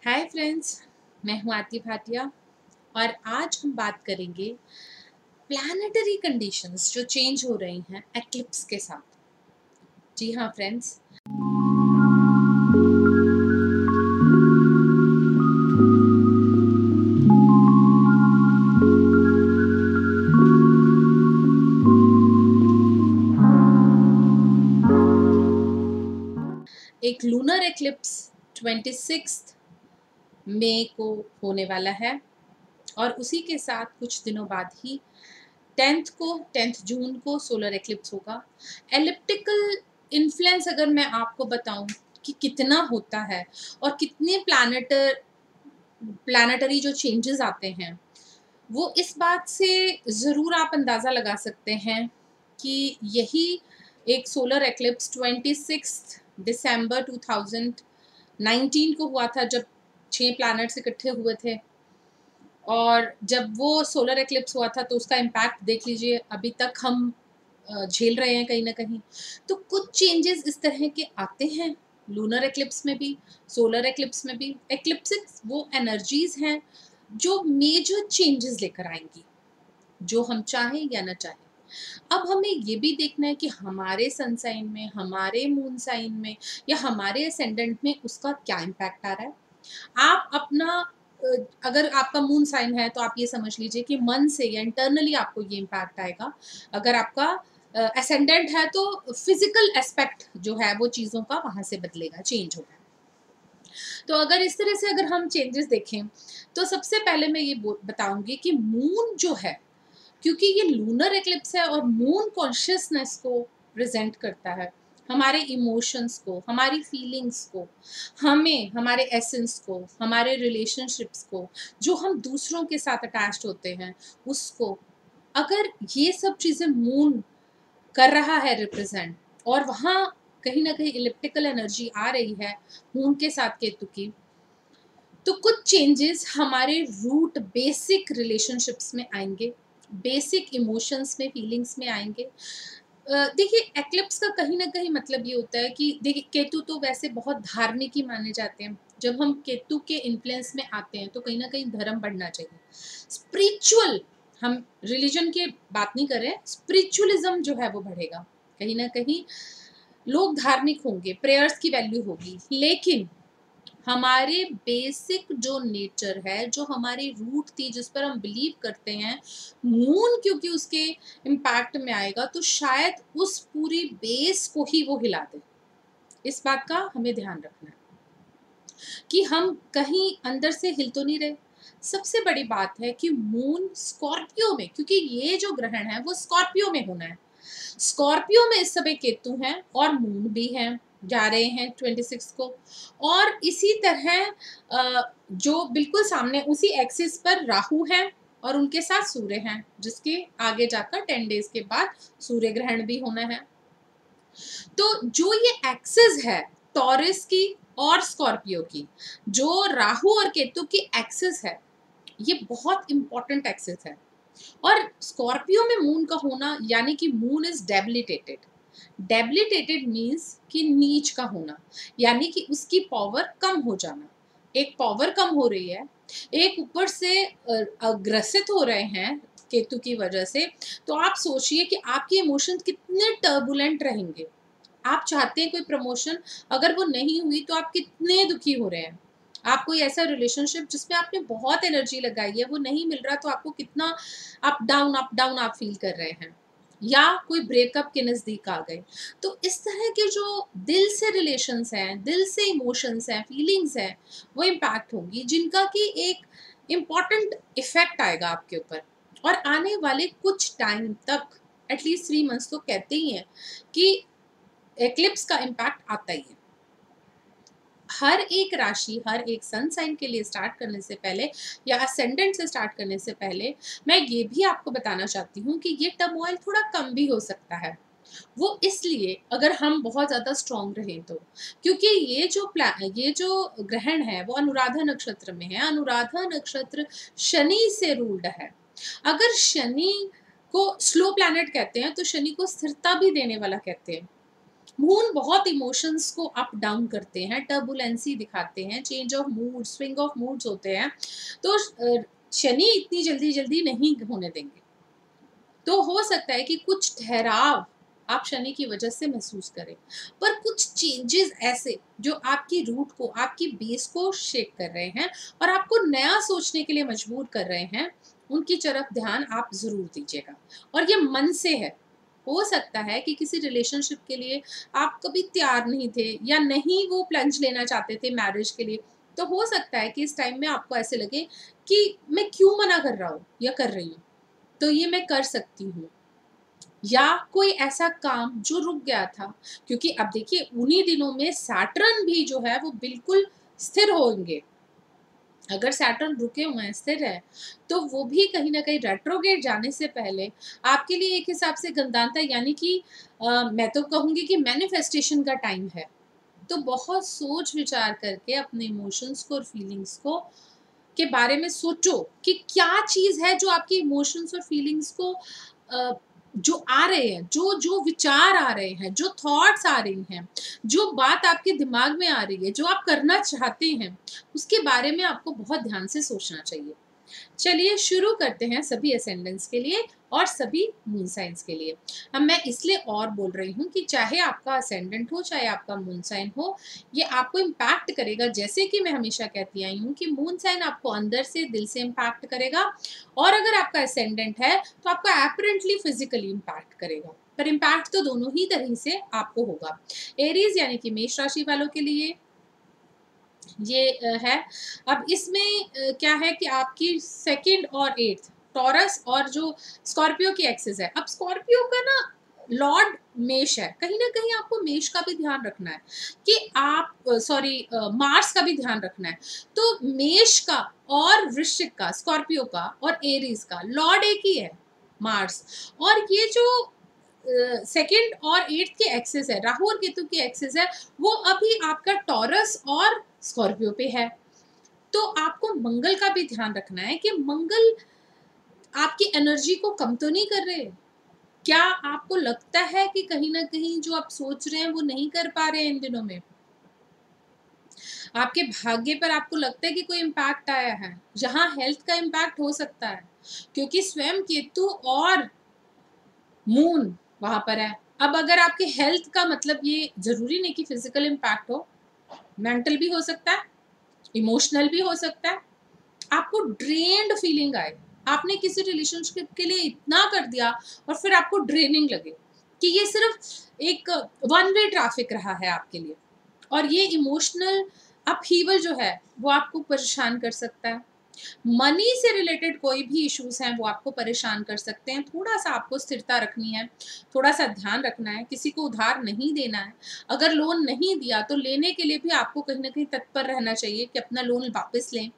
Hi friends, मैं हूँ आरती भाटिया और आज हम बात करेंगे प्लानिटरी कंडीशंस जो चेंज हो रही हैं एक्लिप्स के साथ। जी हाँ फ्रेंड्स, एक लूनर एक्लिप्स 26 मई को होने वाला है और उसी के साथ कुछ दिनों बाद ही 10 जून को सोलर एक्लिप्स होगा। एलिप्टिकल इन्फ्लुएंस अगर मैं आपको बताऊं कि कितना होता है और कितने प्लानिटरी जो चेंजेस आते हैं, वो इस बात से ज़रूर आप अंदाज़ा लगा सकते हैं कि यही एक सोलर एक्लिप्स 26 दिसंबर 2019 को हुआ था, जब 6 प्लैनेट्स इकट्ठे हुए थे। और जब वो सोलर एक्लिप्स हुआ था तो उसका इम्पैक्ट देख लीजिए, अभी तक हम झेल रहे हैं कहीं ना कहीं। तो कुछ चेंजेस इस तरह के आते हैं लूनर एक्लिप्स में भी, सोलर एक्लिप्स में भी। एक्लिप्सिस वो एनर्जीज हैं जो मेजर चेंजेस लेकर आएंगी, जो हम चाहें या ना चाहें। अब हमें ये भी देखना है कि हमारे सन साइन में, हमारे मून साइन में या हमारे असेंडेंट में उसका क्या इम्पैक्ट आ रहा है। आप अपना अगर आपका मून साइन है तो आप ये समझ लीजिए कि मन से या इंटरनली आपको ये इम्पैक्ट आएगा। अगर आपका असेंडेंट है तो फिजिकल एस्पेक्ट जो है वो चीज़ों का वहाँ से बदलेगा, चेंज होगा। तो अगर इस तरह से अगर हम चेंजेस देखें तो सबसे पहले मैं ये बताऊंगी कि मून जो है, क्योंकि ये लूनर एक्लिप्स है और मून कॉन्शियसनेस को प्रेजेंट करता है, हमारे इमोशंस को, हमारी फीलिंग्स को, हमें, हमारे एसेंस को, हमारे रिलेशनशिप्स को, जो हम दूसरों के साथ अटैच्ड होते हैं उसको, अगर ये सब चीज़ें मून कर रहा है रिप्रेजेंट, और वहाँ कहीं ना कहीं इलिप्टिकल एनर्जी आ रही है मून के साथ केतु की, तो कुछ चेंजेस हमारे रूट बेसिक रिलेशनशिप्स में आएंगे, बेसिक इमोशंस में, फीलिंग्स में आएंगे। देखिए, एक्लिप्स का कहीं ना कहीं मतलब ये होता है कि देखिए, केतु तो वैसे बहुत धार्मिक ही माने जाते हैं। जब हम केतु के इन्फ्लुएंस में आते हैं तो कहीं ना कहीं धर्म बढ़ना चाहिए, स्पिरिचुअल। हम रिलीजन की बात नहीं कर रहे हैं, स्पिरिचुअलिज्म जो है वो बढ़ेगा। कहीं ना कहीं लोग धार्मिक होंगे, प्रेयर्स की वैल्यू होगी, लेकिन हमारे बेसिक जो नेचर है, जो हमारी रूट थी, जिस पर हम बिलीव करते हैं, मून क्योंकि उसके इम्पैक्ट में आएगा तो शायद उस पूरी बेस को ही वो हिला दे। इस बात का हमें ध्यान रखना है कि हम कहीं अंदर से हिल तो नहीं रहे। सबसे बड़ी बात है कि मून स्कॉर्पियो में, क्योंकि ये जो ग्रहण है वो स्कॉर्पियो में होना है। स्कॉर्पियो में इस समय केतु हैं और मून भी हैं, जा रहे हैं 26 को। और इसी तरह जो बिल्कुल सामने उसी एक्सिस पर राहु है और उनके साथ सूर्य हैं, जिसके आगे जाकर 10 डेज के बाद सूर्य ग्रहण भी होना है। तो जो ये एक्सिस है टॉरस की और स्कॉर्पियो की, जो राहु और केतु की एक्सिस है, ये बहुत इंपॉर्टेंट एक्सिस है। और स्कॉर्पियो में मून का होना यानी कि moon is debilitated. Debilitated means कि नीच का होना, यानी कि उसकी पावर कम हो जाना। एक पावर कम हो रही है, एक ऊपर से अग्रसित हो रहे हैं केतु की वजह से। तो आप सोचिए कि आपके इमोशंस कितने टर्बुलेंट रहेंगे। आप चाहते हैं कोई प्रमोशन, अगर वो नहीं हुई तो आप कितने दुखी हो रहे हैं। आप कोई ऐसा रिलेशनशिप जिसमें आपने बहुत एनर्जी लगाई है वो नहीं मिल रहा, तो आपको कितना अप डाउन आप फील कर रहे हैं, या कोई ब्रेकअप के नज़दीक आ गए। तो इस तरह के जो दिल से रिलेशंस हैं, दिल से इमोशंस हैं, फीलिंग्स हैं, वो इम्पैक्ट होंगी, जिनका कि एक इम्पॉर्टेंट इफेक्ट आएगा आपके ऊपर। और आने वाले कुछ टाइम तक, एटलीस्ट 3 मंथ्स तो कहते ही हैं कि एक्लिप्स का इम्पैक्ट आता ही है। हर एक राशि, हर एक सन साइन के लिए स्टार्ट करने से पहले या असेंडेंट से स्टार्ट करने से पहले मैं ये भी आपको बताना चाहती हूँ कि ये टर्मोइल थोड़ा कम भी हो सकता है। वो इसलिए, अगर हम बहुत ज़्यादा स्ट्रॉन्ग रहें तो, क्योंकि ये जो ग्रहण है वो अनुराधा नक्षत्र में है। अनुराधा नक्षत्र शनि से रूल्ड है। अगर शनि को स्लो प्लैनेट कहते हैं तो शनि को स्थिरता भी देने वाला कहते हैं। मून बहुत इमोशंस को अप डाउन करते हैं, टर्बुलेंसी दिखाते हैं, change of mood, swing of moods होते हैं। तो शनि इतनी जल्दी जल्दी नहीं होने देंगे। तो हो सकता है कि कुछ ठहराव आप शनि की वजह से महसूस करें, पर कुछ चेंजेस ऐसे जो आपकी रूट को, आपकी बेस को शेक कर रहे हैं और आपको नया सोचने के लिए मजबूर कर रहे हैं, उनकी तरफ ध्यान आप जरूर दीजिएगा। और ये मन से है। हो सकता है कि किसी रिलेशनशिप के लिए आप कभी तैयार नहीं थे या नहीं वो प्लंज लेना चाहते थे मैरिज के लिए, तो हो सकता है कि इस टाइम में आपको ऐसे लगे कि मैं क्यों मना कर रहा हूँ या कर रही हूँ, तो ये मैं कर सकती हूँ। या कोई ऐसा काम जो रुक गया था, क्योंकि अब देखिए उन्हीं दिनों में सैटर्न भी जो है वो बिल्कुल स्थिर होंगे। अगर सैटर्न रुके हुए हैं, स्थिर है, तो वो भी कहीं ना कहीं रेट्रोगेट जाने से पहले आपके लिए एक हिसाब से गंदानता, यानी कि मैं तो कहूँगी कि मैनिफेस्टेशन का टाइम है। तो बहुत सोच विचार करके अपने इमोशंस को और फीलिंग्स को के बारे में सोचो कि क्या चीज़ है जो आपके इमोशंस और फीलिंग्स को जो आ रहे हैं, जो जो विचार आ रहे हैं, जो थॉट्स आ रही हैं, जो बात आपके दिमाग में आ रही है, जो आप करना चाहते हैं, उसके बारे में आपको बहुत ध्यान से सोचना चाहिए। चलिए शुरू करते हैं सभी असेंडेंट्स के लिए और सभी मून साइंस के लिए। अब मैं इसलिए और बोल रही हूँ कि चाहे आपका असेंडेंट हो, चाहे आपका मून साइन हो, ये आपको इम्पैक्ट करेगा। जैसे कि मैं हमेशा कहती आई हूँ कि मून साइन आपको अंदर से, दिल से इम्पैक्ट करेगा, और अगर आपका असेंडेंट है तो आपको एपरेंटली फिजिकली इम्पैक्ट करेगा, पर इम्पैक्ट तो दोनों ही तरह से आपको होगा। एरीज यानी कि मेष राशि वालों के लिए ये है। अब इसमें क्या है कि आपकी सेकंड और एट्थ टॉरस और जो स्कॉर्पियो की एक्सिस है, अब स्कॉर्पियो का ना लॉर्ड मेष है, कहीं ना कहीं आपको मेष का भी ध्यान रखना है कि आप मार्स का भी ध्यान रखना है। तो मेष का और वृश्चिक का, स्कॉर्पियो का और एरीज का लॉर्ड एक ही है, मार्स। और ये जो सेकंड और एट्थ के एक्सिस है, राहु और केतु की एक्सिस है, वो अभी आपका टॉरस और स्कॉर्पियो पे है। तो आपको मंगल का भी ध्यान रखना है कि मंगल आपकी एनर्जी को कम तो नहीं कर रहे। क्या आपको लगता है कि कहीं ना कहीं जो आप सोच रहे हैं वो नहीं कर पा रहे हैं इन दिनों में? आपके भाग्य पर आपको लगता है कि कोई इम्पैक्ट आया है? जहां हेल्थ का इम्पैक्ट हो सकता है, क्योंकि स्वयं केतु और मून वहां पर है। अब अगर आपके हेल्थ का मतलब, ये जरूरी नहीं कि फिजिकल इम्पैक्ट हो, मेंटल भी हो सकता है, इमोशनल भी हो सकता है। आपको ड्रेन्ड फीलिंग आए, आपने किसी रिलेशनशिप के लिए इतना कर दिया और फिर आपको ड्रेनिंग लगे कि ये सिर्फ एक वन वे ट्रैफिक रहा है आपके लिए, और ये इमोशनल अपहीवल जो है वो आपको परेशान कर सकता है। मनी से रिलेटेड कोई भी इश्यूज हैं वो आपको परेशान कर सकते हैं। थोड़ा सा आपको स्थिरता रखनी है, थोड़ा सा ध्यान रखना है, किसी को उधार नहीं देना है। अगर लोन नहीं दिया तो लेने के लिए भी आपको कहीं ना कहीं तत्पर रहना चाहिए कि अपना लोन वापस लें।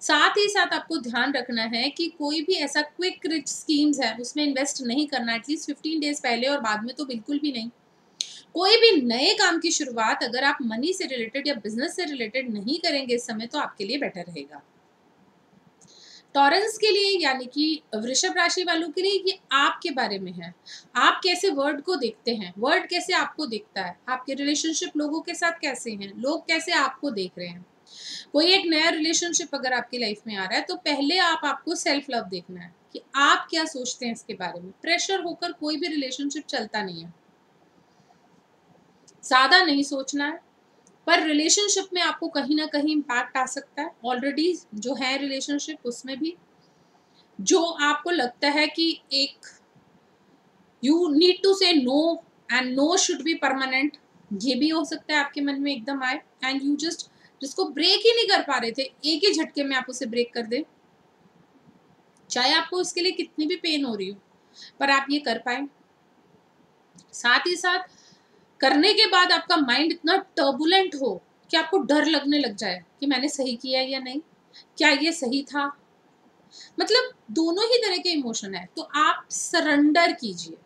साथ ही साथ आपको ध्यान रखना है कि कोई भी ऐसा क्विक रिच स्कीम्स है उसमें इन्वेस्ट नहीं करना, एटलीस्ट 15 डेज पहले, और बाद में तो बिल्कुल भी नहीं। कोई भी नए काम की शुरुआत अगर आप मनी से रिलेटेड या बिजनेस से रिलेटेड नहीं करेंगे इस समय, तो आपके लिए बेटर रहेगा। टॉरेंस के लिए यानी कि वृषभ राशि वालों के लिए ये आपके बारे में है। आप कैसे वर्ड को देखते हैं, वर्ड कैसे आपको देखता है, आपके रिलेशनशिप लोगों के साथ कैसे हैं, लोग कैसे आपको देख रहे हैं। कोई एक नया रिलेशनशिप अगर आपकी लाइफ में आ रहा है तो पहले आपको सेल्फ लव देखना है कि आप क्या सोचते हैं इसके बारे में। प्रेशर होकर कोई भी रिलेशनशिप चलता नहीं है, ज्यादा नहीं सोचना है। पर रिलेशनशिप में आपको कहीं ना कहीं इम्पैक्ट आ सकता है, ऑलरेडी जो है रिलेशनशिप उसमें भी, जो आपको लगता है कि एक you need to say no and no should be permanent, ये भी हो सकता है आपके मन में एकदम आए, एंड यू जस्ट जिसको ब्रेक ही नहीं कर पा रहे थे, एक ही झटके में आप उसे ब्रेक कर दें, चाहे आपको उसके लिए कितनी भी पेन हो रही हो, पर आप ये कर पाए। साथ ही साथ करने के बाद आपका माइंड इतना टर्बुलेंट हो कि आपको डर लगने लग जाए कि मैंने सही किया या नहीं, क्या ये सही था। मतलब दोनों ही तरह के इमोशन है। तो आप सरेंडर कीजिए,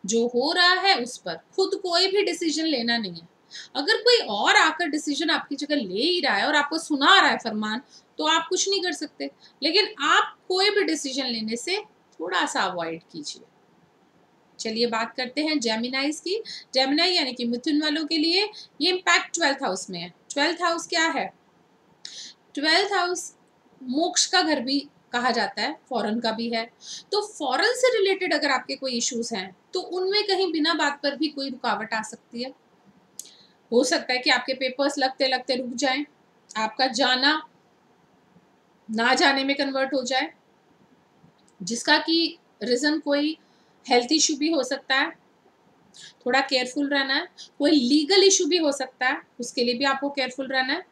जो हो रहा है उस पर खुद कोई भी डिसीजन लेना नहीं है। अगर कोई और आकर डिसीजन आपकी जगह ले ही रहा है और आपको सुना रहा है फरमान, तो आप कुछ नहीं कर सकते। लेकिन आप कोई भी डिसीजन लेने से थोड़ा सा अवॉइड कीजिए। चलिए बात करते हैं जेमिनाइज की। जेमिनाई यानी कि मिथुन वालों के लिए ये इम्पैक्ट 12th हाउस में है। 12th हाउस क्या है? 12th हाउस मोक्ष का घर भी कहा जाता है, फॉरेन का भी है। तो फॉरेन से रिलेटेड अगर आपके कोई इश्यूज हैं तो उनमें कहीं बिना बात पर भी कोई रुकावट आ सकती है। हो सकता है कि आपके पेपर्स लगते लगते रुक जाएं, आपका जाना ना जाने में कन्वर्ट हो जाए, जिसका कि रीज़न कोई हेल्थ इशू भी हो सकता है, थोड़ा केयरफुल रहना है। कोई लीगल इशू भी हो सकता है, उसके लिए भी आपको केयरफुल रहना है।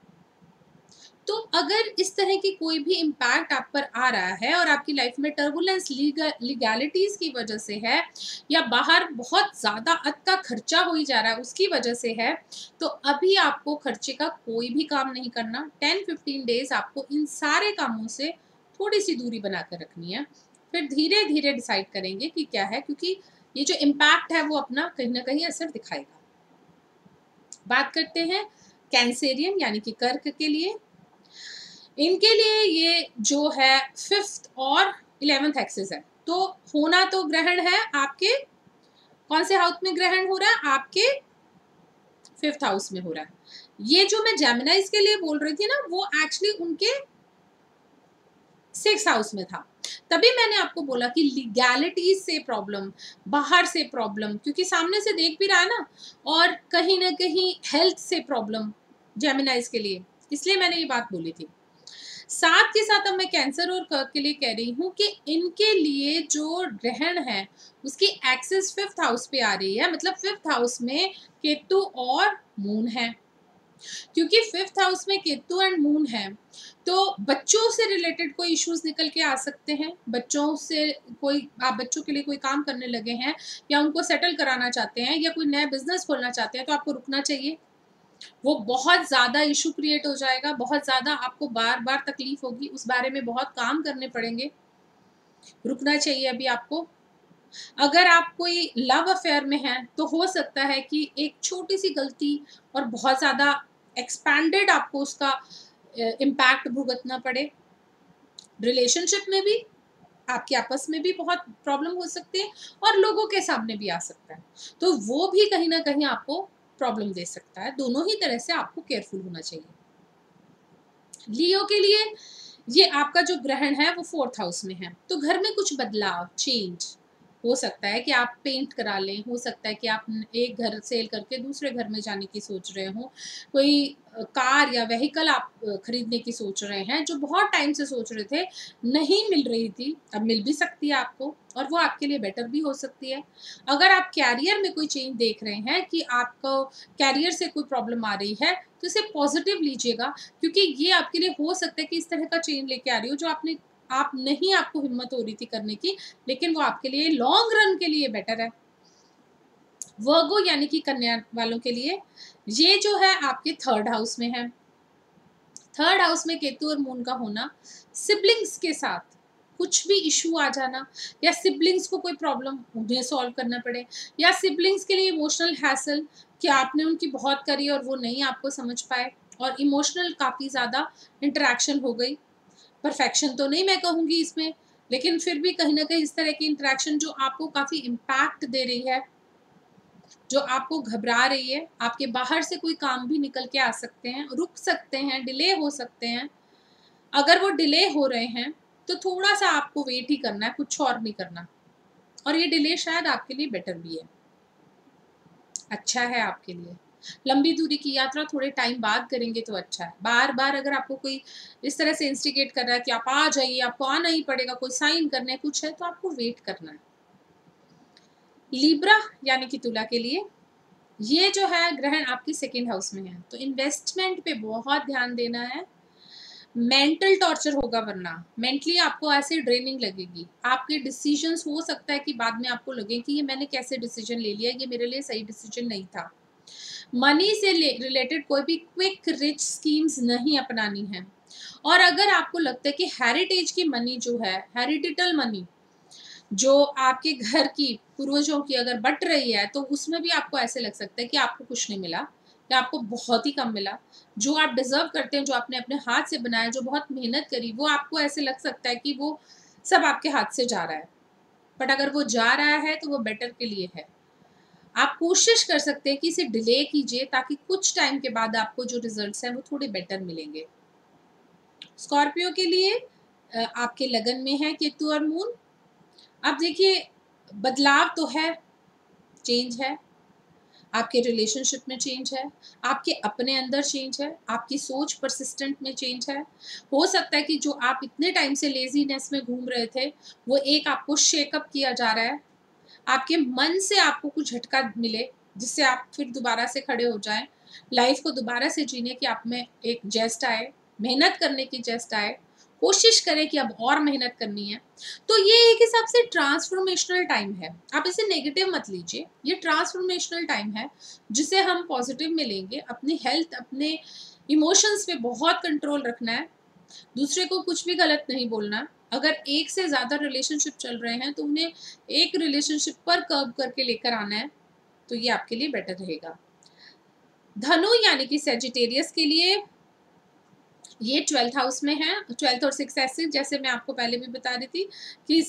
तो अगर इस तरह की कोई भी इम्पैक्ट आप पर आ रहा है और आपकी लाइफ में टर्बुलेंस लीगैलिटीज़ की वजह से है, या बाहर बहुत ज़्यादा अत का खर्चा हो ही जा रहा है उसकी वजह से है, तो अभी आपको खर्चे का कोई भी काम नहीं करना। 10-15 डेज़ आपको इन सारे कामों से थोड़ी सी दूरी बना कर रखनी है। फिर धीरे धीरे डिसाइड करेंगे कि क्या है, क्योंकि ये जो इम्पैक्ट है वो अपना कहीं ना कहीं असर दिखाएगा। बात करते हैं कैंसेरियन यानी कि कर्क के लिए। इनके लिए ये जो है 5th और 11th एक्सिस है। तो होना तो ग्रहण है आपके कौन से हाउस में ग्रहण हो रहा है? आपके 5th हाउस में हो रहा है। ये जो मैं जेमिनाइज के लिए बोल रही थी ना, वो एक्चुअली उनके 6th हाउस में था। तभी मैंने आपको बोला कि लीगैलिटीज से प्रॉब्लम, बाहर से प्रॉब्लम, क्योंकि सामने से देख भी रहा है ना, और कहीं ना कहीं हेल्थ से प्रॉब्लम जेमिनाइज के लिए, इसलिए मैंने ये बात बोली थी। साथ के साथ अब मैं कैंसर और कर्क के लिए कह रही हूँ कि इनके लिए जो ग्रहण है उसकी एक्सिस 5th हाउस पे आ रही है, मतलब 5th हाउस में केतु और मून है। क्योंकि 5th हाउस में केतु एंड मून है, तो बच्चों से रिलेटेड कोई इश्यूज निकल के आ सकते हैं। बच्चों से कोई, आप बच्चों के लिए कोई काम करने लगे हैं या उनको सेटल कराना चाहते हैं या कोई नया बिजनेस खोलना चाहते हैं, तो आपको रुकना चाहिए। वो बहुत ज़्यादा इशू क्रिएट हो जाएगा, बहुत ज़्यादा आपको बार बार तकलीफ होगी, उस बारे में बहुत काम करने पड़ेंगे। रुकना चाहिए अभी आपको। अगर आप कोई लव अफेयर में हैं तो हो सकता है कि एक छोटी सी गलती और बहुत ज़्यादा एक्सपैंडेड आपको उसका इम्पैक्ट भुगतना पड़े। रिलेशनशिप में भी, आपके आपस में भी बहुत प्रॉब्लम हो सकती है और लोगों के सामने भी आ सकता है, तो वो भी कहीं ना कहीं आपको प्रॉब्लम दे सकता है। दोनों ही तरह से आपको केयरफुल होना चाहिए। लियो के लिए ये आपका जो ग्रहण है वो 4th हाउस में है, तो घर में कुछ बदलाव, चेंज हो सकता है कि आप पेंट करा लें, हो सकता है कि आप एक घर सेल करके दूसरे घर में जाने की सोच रहे हो, कोई कार या व्हीकल आप खरीदने की सोच रहे हैं, जो बहुत टाइम से सोच रहे थे, नहीं मिल रही थी, अब मिल भी सकती है आपको, और वो आपके लिए बेटर भी हो सकती है। अगर आप कैरियर में कोई चेंज देख रहे हैं कि आपको कैरियर से कोई प्रॉब्लम आ रही है, तो इसे पॉजिटिव लीजिएगा, क्योंकि ये आपके लिए हो सकता है कि इस तरह का चेंज लेके आ रही हो जो आपको हिम्मत हो रही थी करने की, लेकिन वो आपके लिए लॉन्ग रन के लिए बेटर है। वर्गो यानी कि कन्या वालों के लिए ये जो है आपके 3rd हाउस में है। 3rd हाउस में केतु और मून का होना, सिबलिंग्स के साथ कुछ भी इशू आ जाना, या सिबलिंग्स को कोई प्रॉब्लम उन्हें सॉल्व करना पड़े, या सिबलिंग्स के लिए इमोशनल हैसल कि आपने उनकी बहुत करी और वो नहीं आपको समझ पाए, और इमोशनल काफ़ी ज़्यादा इंटरेक्शन हो गई। परफेक्शन तो नहीं मैं कहूँगी इसमें, लेकिन फिर भी कहीं ना कहीं इस तरह की इंटरेक्शन जो आपको काफ़ी इम्पैक्ट दे रही है, जो आपको घबरा रही है, आपके बाहर से कोई काम भी निकल के आ सकते हैं, रुक सकते हैं, डिले हो सकते हैं। अगर वो डिले हो रहे हैं तो थोड़ा सा आपको वेट ही करना है, कुछ और नहीं करना, और ये डिले शायद आपके लिए बेटर भी है, अच्छा है आपके लिए। लंबी दूरी की यात्रा थोड़े टाइम बाद करेंगे तो अच्छा है। बार बार अगर आपको कोई इस तरह से इंस्टिगेट कर रहा है कि आप आ जाइए, आपको आना ही पड़ेगा, कोई साइन करने कुछ है, तो आपको वेट करना है। लिब्रा यानी कि तुला के लिए ये जो है ग्रहण आपकी 2nd हाउस में है, तो इन्वेस्टमेंट पे बहुत ध्यान देना है। मेंटल टॉर्चर होगा, वरना मेंटली आपको ऐसे ड्रेनिंग लगेगी। आपके डिसीजंस हो सकता है कि बाद में आपको लगे कि ये मैंने कैसे डिसीजन ले लिया, ये मेरे लिए सही डिसीजन नहीं था। मनी से रिलेटेड कोई भी क्विक रिच स्कीम्स नहीं अपनानी है। और अगर आपको लगता है कि हेरिटेज की मनी जो है, हेरिडिटल मनी जो आपके घर की पूर्वजों की अगर बट रही है, तो उसमें भी आपको ऐसे लग सकता है कि आपको कुछ नहीं मिला या आपको बहुत ही कम मिला। जो आप डिजर्व करते हैं, जो आपने अपने हाथ से बनाया, जो बहुत मेहनत करी, वो आपको ऐसे लग सकता है कि वो सब आपके हाथ से जा रहा है। बट अगर वो जा रहा है तो वो बेटर के लिए है। आप कोशिश कर सकते हैं कि इसे डिले कीजिए ताकि कुछ टाइम के बाद आपको जो रिजल्ट्स हैं वो थोड़े बेटर मिलेंगे। स्कॉर्पियो के लिए आपके लगन में है केतु और मून। अब देखिए, बदलाव तो है, चेंज है, आपके रिलेशनशिप में चेंज है, आपके अपने अंदर चेंज है, आपकी सोच परसिस्टेंट में चेंज है। हो सकता है कि जो आप इतने टाइम से लेजीनेस में घूम रहे थे, वो एक आपको शेकअप किया जा रहा है। आपके मन से आपको कुछ झटका मिले, जिससे आप फिर दोबारा से खड़े हो जाएं, लाइफ को दोबारा से जीने की आप में एक जेस्ट आए, मेहनत करने की जेस्ट आए, कोशिश करें कि अब और मेहनत करनी है। तो ये एक हिसाब से ट्रांसफॉर्मेशनल टाइम है, आप इसे नेगेटिव मत लीजिए, ये ट्रांसफॉर्मेशनल टाइम है जिसे हम पॉजिटिव में लेंगे। अपनी हेल्थ, अपने इमोशंस पे बहुत कंट्रोल रखना है, दूसरे को कुछ भी गलत नहीं बोलना। अगर एक से ज़्यादा रिलेशनशिप चल रहे हैं तो उन्हें एक रिलेशनशिप पर कर्व करके लेकर आना है, तो ये आपके लिए बेटर रहेगा। धनु यानी कि सेजिटेरियस के लिए ये 12th हाउस में है, 12th और 6th ऐसे, जैसे मैं आपको पहले भी बता रही थी कि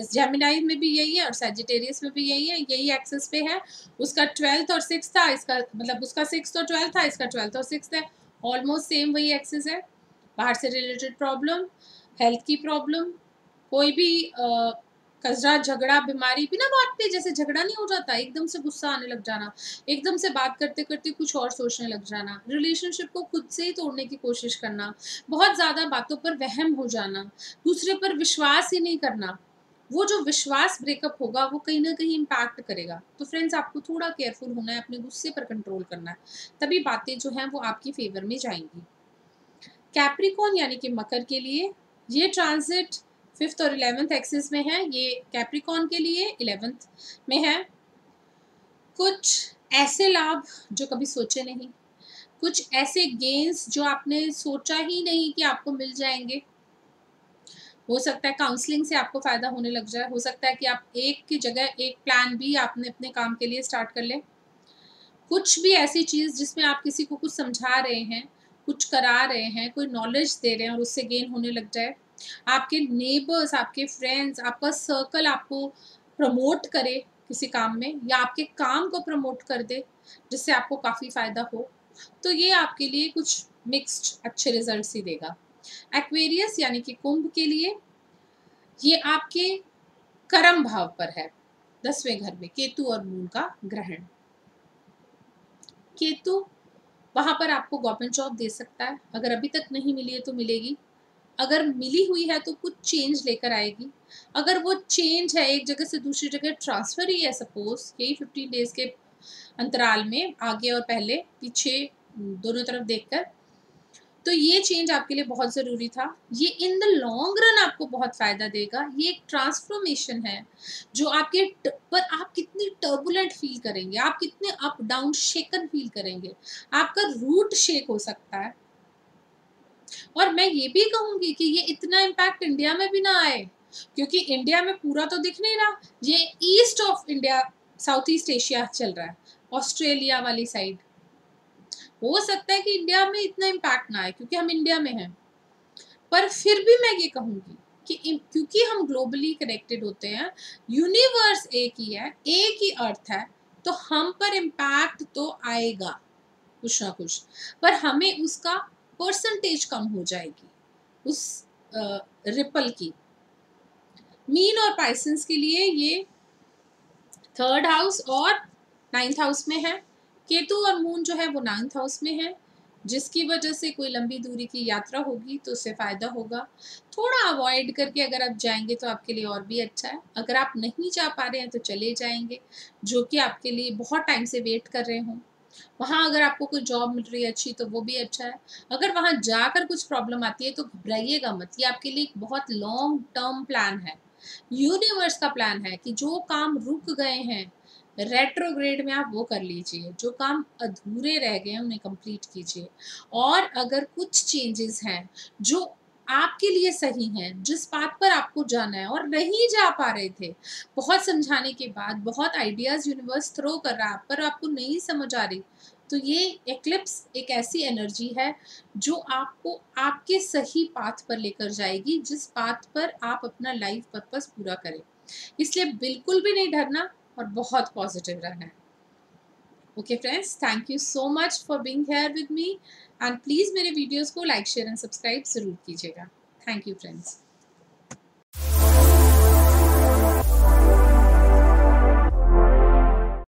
जेमिनाई में भी यही है और सेजिटेरियस में भी यही है, यही एक्सेस पे है। उसका 12th और 6th था, इसका मतलब उसका 6th और 12th था, इसका 12th और 6th है, ऑलमोस्ट सेम वही एक्सेस है। बाहर से रिलेटेड प्रॉब्लम, हेल्थ की प्रॉब्लम, कोई भी कजरा, झगड़ा, बीमारी, बिना बात पे जैसे झगड़ा नहीं हो जाता, एकदम से गुस्सा आने लग जाना, एकदम से बात करते करते कुछ और सोचने लग जाना, रिलेशनशिप को खुद से ही तोड़ने की कोशिश करना, बहुत ज़्यादा बातों पर वहम हो जाना, दूसरे पर विश्वास ही नहीं करना, वो जो विश्वास ब्रेकअप होगा वो कहीं ना कहीं इम्पैक्ट करेगा। तो फ्रेंड्स, आपको थोड़ा केयरफुल होना है, अपने गुस्से पर कंट्रोल करना है, तभी बातें जो हैं वो आपकी फेवर में जाएंगी। कैप्रिकॉन यानी कि मकर के लिए ये ट्रांजिट 5th और 11th एक्सिस में है। ये कैप्रिकॉन के लिए 11th में है। कुछ ऐसे लाभ जो कभी सोचे नहीं, कुछ ऐसे गेन्स जो आपने सोचा ही नहीं कि आपको मिल जाएंगे। हो सकता है काउंसलिंग से आपको फ़ायदा होने लग जाए, हो सकता है कि आप एक की जगह एक प्लान भी आपने अपने काम के लिए स्टार्ट कर लें। कुछ भी ऐसी चीज़ जिसमें आप किसी को कुछ समझा रहे हैं, कुछ करा रहे हैं, कोई नॉलेज दे रहे हैं और उससे गेन होने लग जाए। आपके नेबर्स, आपके फ्रेंड्स, आपका सर्कल आपको प्रमोट करे किसी काम में, या आपके काम को प्रमोट कर दे जिससे आपको काफ़ी फ़ायदा हो, तो ये आपके लिए कुछ मिक्स्ड अच्छे रिजल्ट्स ही देगा। एक्वेरियस यानी कि कुंभ के लिए ये आपके कर्म भाव पर है, 10वें घर में केतु और मून का ग्रहण। केतु वहाँ पर आपको गवर्नमेंट जॉब दे सकता है, अगर अभी तक नहीं मिली है तो मिलेगी, अगर मिली हुई है तो कुछ चेंज लेकर आएगी। अगर वो चेंज है एक जगह से दूसरी जगह ट्रांसफ़र ही है, सपोज यही 15 डेज़ के अंतराल में, आगे और पहले पीछे दोनों तरफ देखकर, तो ये चेंज आपके लिए बहुत ज़रूरी था। ये इन द लॉन्ग रन आपको बहुत फ़ायदा देगा। ये एक ट्रांसफॉर्मेशन है जो आपके पर आप कितनी टर्बुलेंट फील करेंगे, आप कितने अप डाउन शेकन फील करेंगे, आपका रूट शेक हो सकता है। और मैं ये भी कहूँगी कि ये इतना इम्पैक्ट इंडिया में भी ना आए, क्योंकि इंडिया में पूरा तो दिख नहीं रहा, ये east of India, south east Asia चल रहा है, ऑस्ट्रेलिया वाली साइड। हो सकता है कि इंडिया में इतना इम्पैक्ट ना आए क्योंकि हम इंडिया में हैं, पर फिर भी मैं ये कहूँगी कि क्योंकि हम ग्लोबली कनेक्टेड होते हैं, यूनिवर्स एक ही है, एक ही अर्थ है, तो हम पर इम्पैक्ट तो आएगा कुछ ना कुछ, पर हमें उसका परसेंटेज कम हो जाएगी उस रिपल की। मीन और पाइसेंस के लिए ये 3rd हाउस और 9th हाउस में है। केतु और मून जो है वो 9th हाउस में है, जिसकी वजह से कोई लंबी दूरी की यात्रा होगी तो उससे फ़ायदा होगा। थोड़ा अवॉइड करके अगर आप जाएंगे तो आपके लिए और भी अच्छा है। अगर आप नहीं जा पा रहे हैं तो चले जाएंगे, जो कि आपके लिए बहुत टाइम से वेट कर रहे हों। वहाँ अगर आपको कोई जॉब मिल रही है अच्छी तो वो भी अच्छा है। अगर वहाँ जाकर कुछ प्रॉब्लम आती है तो घबराइएगा मत, ये आपके लिए एक बहुत लॉन्ग टर्म प्लान है। यूनिवर्स का प्लान है कि जो काम रुक गए हैं रेट्रोग्रेड में, आप वो कर लीजिए, जो काम अधूरे रह गए हैं उन्हें कंप्लीट कीजिए। और अगर कुछ चेंजेस हैं जो आपके लिए सही हैं, जिस बात पर आपको जाना है और नहीं जा पा रहे थे, बहुत समझाने के बाद, बहुत आइडियाज़ यूनिवर्स थ्रो कर रहा है पर आपको नहीं समझ आ रही, तो ये एक्लिप्स एक ऐसी एनर्जी है जो आपको आपके सही पाथ पर लेकर जाएगी, जिस पाथ पर आप अपना लाइफ पर्पस पूरा करें। इसलिए बिल्कुल भी नहीं डरना और बहुत पॉजिटिव रहना है। Okay friends, thank you so much for being here with me and please मेरे वीडियोस को लाइक शेयर एंड सब्सक्राइब ज़रूर कीजिएगा। Thank you friends.